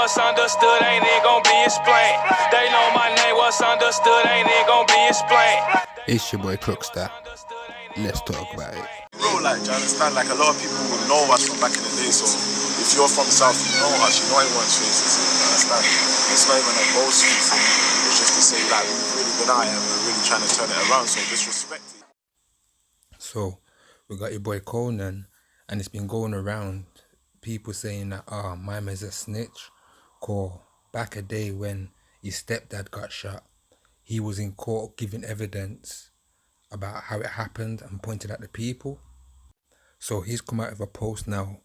what's understood ain't it gon' be explained. They know my name, what's understood ain't it gon' be explained. It's your boy Crookstar. Let's talk about it. Real, like, do you understand? Like, a lot of people will know us from back in the day, so if you're from South, you know us, you know everyone's faces, you understand? It's not even a boast thing, it's just to say, like, we've really been out here and we're really trying to turn it around, so disrespect it. So, we got your boy Conan, and it's been going around, people saying that, my man's a snitch, cause back a day when his stepdad got shot, he was in court giving evidence about how it happened and pointed at the people. So he's come out with a post now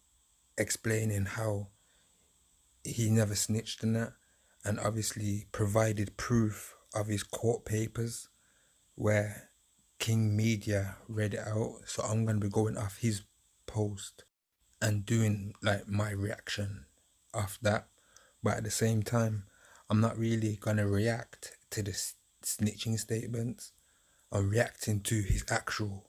explaining how he never snitched in that, and obviously provided proof of his court papers where King Media read it out. So I'm going to be going off his post and doing like my reaction off that. But at the same time, I'm not really going to react to the snitching statements. I'm reacting to his actual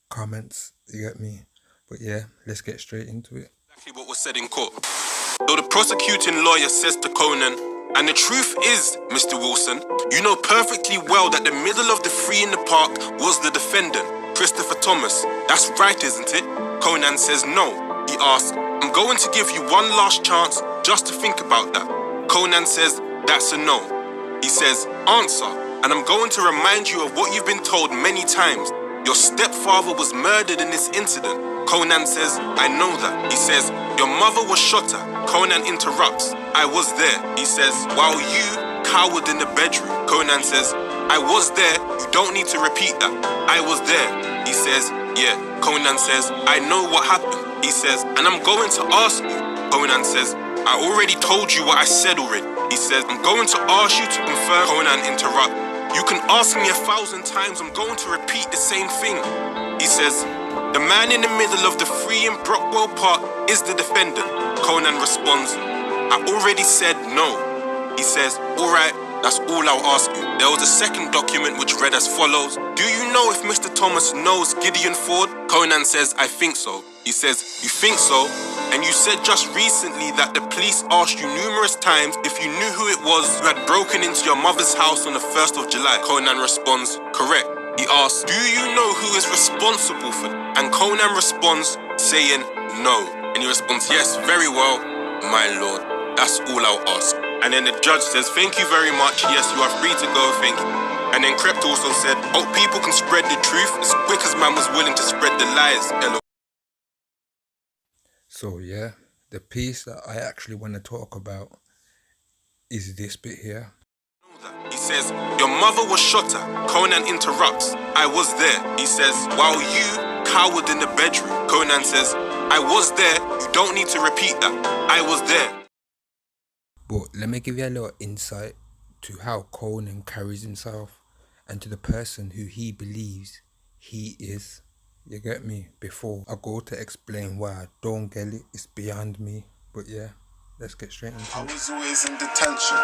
comments, you get me? But yeah, let's get straight into it. Exactly what was said in court. So the prosecuting lawyer says to Conan, and the truth is, Mr. Wilson, you know perfectly well that the middle of the three in the park was the defendant, Christopher Thomas. That's right, isn't it? Conan says no. He asks, I'm going to give you one last chance just to think about that. Conan says, that's a no. He says, answer. And I'm going to remind you of what you've been told many times. Your stepfather was murdered in this incident. Conan says, I know that. He says, your mother was shot at. Conan interrupts. I was there. He says, while you cowered in the bedroom. Conan says, I was there. You don't need to repeat that. I was there. He says, yeah. Conan says, I know what happened. He says, and I'm going to ask you. Conan says, I already told you what I said already. He says, I'm going to ask you to confirm. Conan interrupts. You can ask me 1,000 times, I'm going to repeat the same thing. He says, the man in the middle of the three in Brockwell Park is the defendant. Conan responds, I already said no. He says, alright, that's all I'll ask you. There was a second document which read as follows. Do you know if Mr. Thomas knows Gideon Ford? Conan says, I think so. He says, you think so? And you said just recently that the police asked you numerous times if you knew who it was who had broken into your mother's house on the 1st of July. Conan responds, correct. He asks, do you know who is responsible for that? And Conan responds, saying, no. And he responds, yes, very well, my lord. That's all I'll ask. And then the judge says, thank you very much. Yes, you are free to go, thank you. And then Krept also said, hope people can spread the truth as quick as man was willing to spread the lies. So yeah, the piece that I actually want to talk about is this bit here. He says, your mother was shot at. Conan interrupts. I was there. He says, while you cowered in the bedroom. Conan says, I was there. You don't need to repeat that. I was there. But let me give you a little insight to how Conan carries himself and to the person who he believes he is. You get me? Before I go to explain why I don't get it, it's beyond me. But yeah, let's get straight into it. I was always in detention.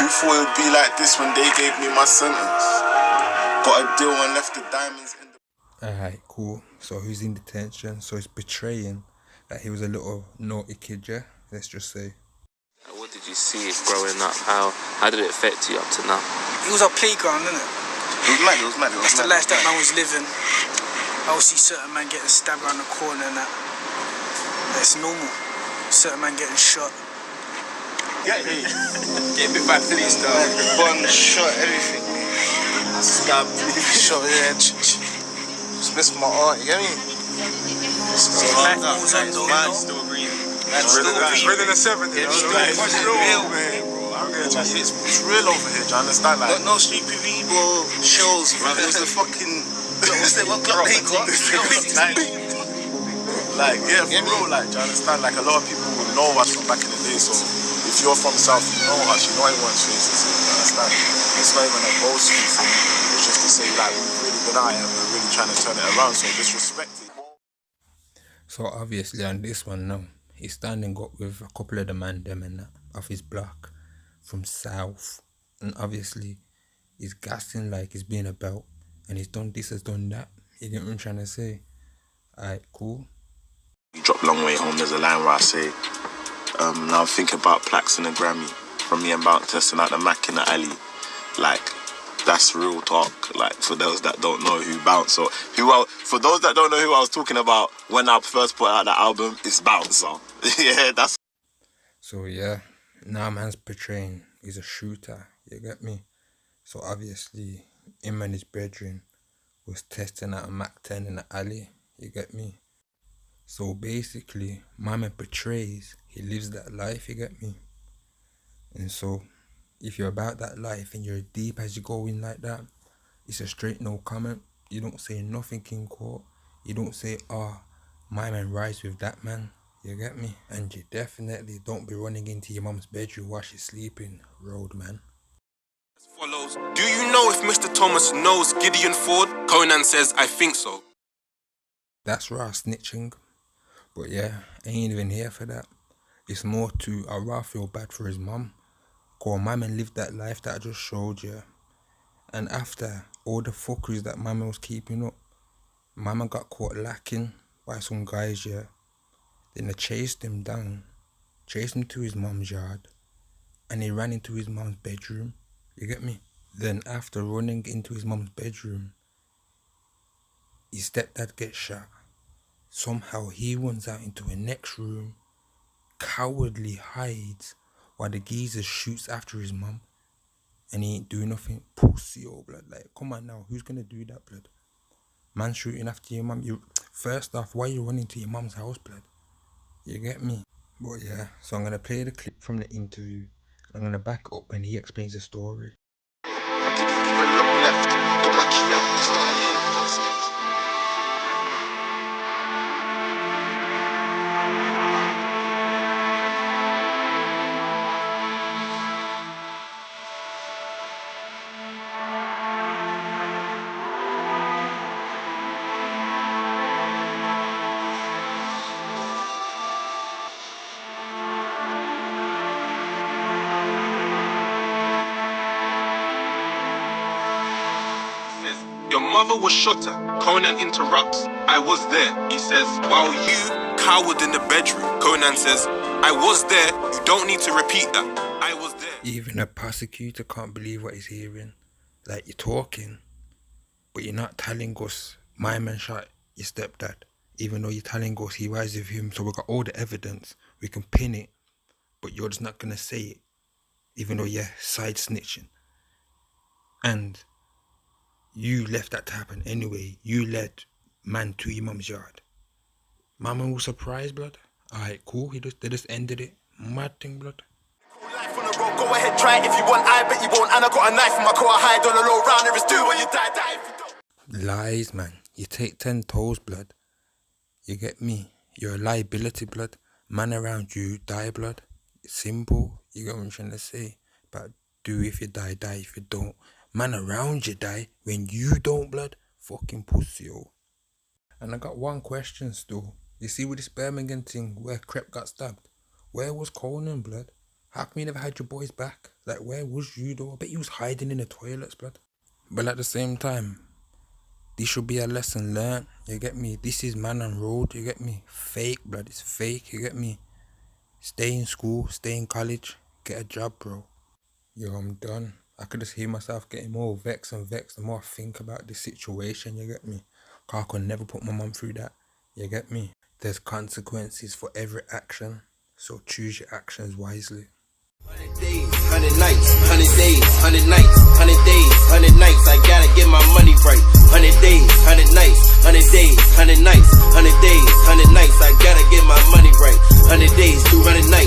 Who thought it would be like this when they gave me my sentence? Got a deal and left the diamonds in the... Alright, cool. So who's in detention? So it's betraying that he was a little naughty kid, yeah? Let's just say. What did you see growing up? How did it affect you up to now? It was our playground, innit? It was mad. That's the life that man was living. I would see certain man getting stabbed around the corner and that. That's normal. Certain man getting shot. Yeah. Get a bit back to these stuff. Bun, shot, everything. Stabbed, shot, yeah. Just missed my aunt, you get me? Life goes on, though, Man's still breathing. Within the 70s, it's real, man. It's real over here, do you understand? Like, no stupid people shows, man. It was the fucking... Like, yeah, for real, like, do you understand? Like, a lot of people will know us from back in the day, so if you're from South, you know us, you know everyone's faces, you understand? It's not even a boast thing, it's just to say, like, we've really been out here and we're really trying to turn it around, so disrespect it. So obviously on this one now, he's standing up with a couple of the man them and that of his block from South, and obviously he's gassing like he's being a belt. And he's done this, has done that. You get what I'm trying to say? Alright, cool. You drop long way home, there's a line where I say, Now I'm thinking about plaques and a Grammy from me and Bounce testing out the Mac in the alley. Like, that's real talk. Like, for those that don't know who Bounce for those that don't know who I was talking about when I first put out the album, it's Bounce. Yeah, that's. So yeah, now man's portraying he's a shooter. You get me? So obviously, him and his brethren was testing out a Mac 10 in the alley. You get me? So basically, my man portrays he lives that life. You get me? And so, if you're about that life and you're deep as you go in like that, it's a straight no comment. You don't say nothing in court. You don't say, my man rides with that man. You get me? And you definitely don't be running into your mum's bedroom while she's sleeping, road man. As follows. Do you know if Mr. Thomas knows Gideon Ford? Conan says, I think so. That's raw snitching. But yeah, I ain't even here for that. It's more to, I rather feel bad for his mum. Cause my man lived that life that I just showed you. And after all the fuckeries that my man was keeping up, my man got caught lacking by some guys, yeah. Then they chased him down, chased him to his mum's yard, and he ran into his mum's bedroom. You get me? Then after running into his mum's bedroom, his stepdad gets shot. Somehow he runs out into a next room, cowardly hides while the geezer shoots after his mum, and he ain't doing nothing. Pussy, oh blood. Like, come on now, who's gonna do that, blood? Man shooting after your mum. First off, why you running to your mum's house, blood? You get me? But yeah, so I'm gonna play the clip from the interview. I'm gonna back up and he explains the story. Your mother was shot at. Conan interrupts. I was there. He says, while you cowered in the bedroom. Conan says, I was there. You don't need to repeat that. I was there. Even a prosecutor can't believe what he's hearing. Like, you're talking, but you're not telling us my man shot your stepdad. Even though you're telling us he rides with him, so we got all the evidence. We can pin it, but you're just not gonna say it. Even though you're side snitching. And you left that to happen anyway. You led man to your mum's yard. My man was surprised, blood. Alright, cool. They just ended it. Mad thing, blood. Life on the road, go ahead, try it if you want. I bet you won't. And I got a knife in my car, hide on the low round. There is do when you die if you don't. Lies, man. You take 10 toes, blood. You get me? You're a liability, blood. Man around you, die, blood. Simple. You get what I'm trying to say? But do if you die, die if you don't. Man around you die when you don't, blood. Fucking pussy, oh. And I got one question still. You see with this Birmingham thing where Crep got stabbed? Where was Konan, blood? How come you never had your boys back? Like, where was you though? I bet you was hiding in the toilets, blood. But at the same time, this should be a lesson learned. You get me? This is man on road, you get me? Fake, blood. It's fake, you get me? Stay in school, stay in college, get a job, bro. Yo, I'm done. I could just hear myself getting more vexed the more I think about this situation, you get me? Cause I could never put my mum through that, you get me? There's consequences for every action, so choose your actions wisely. 100 days, 100 nights, 100 days, 100 nights, 100 days, 100 nights. I gotta get my money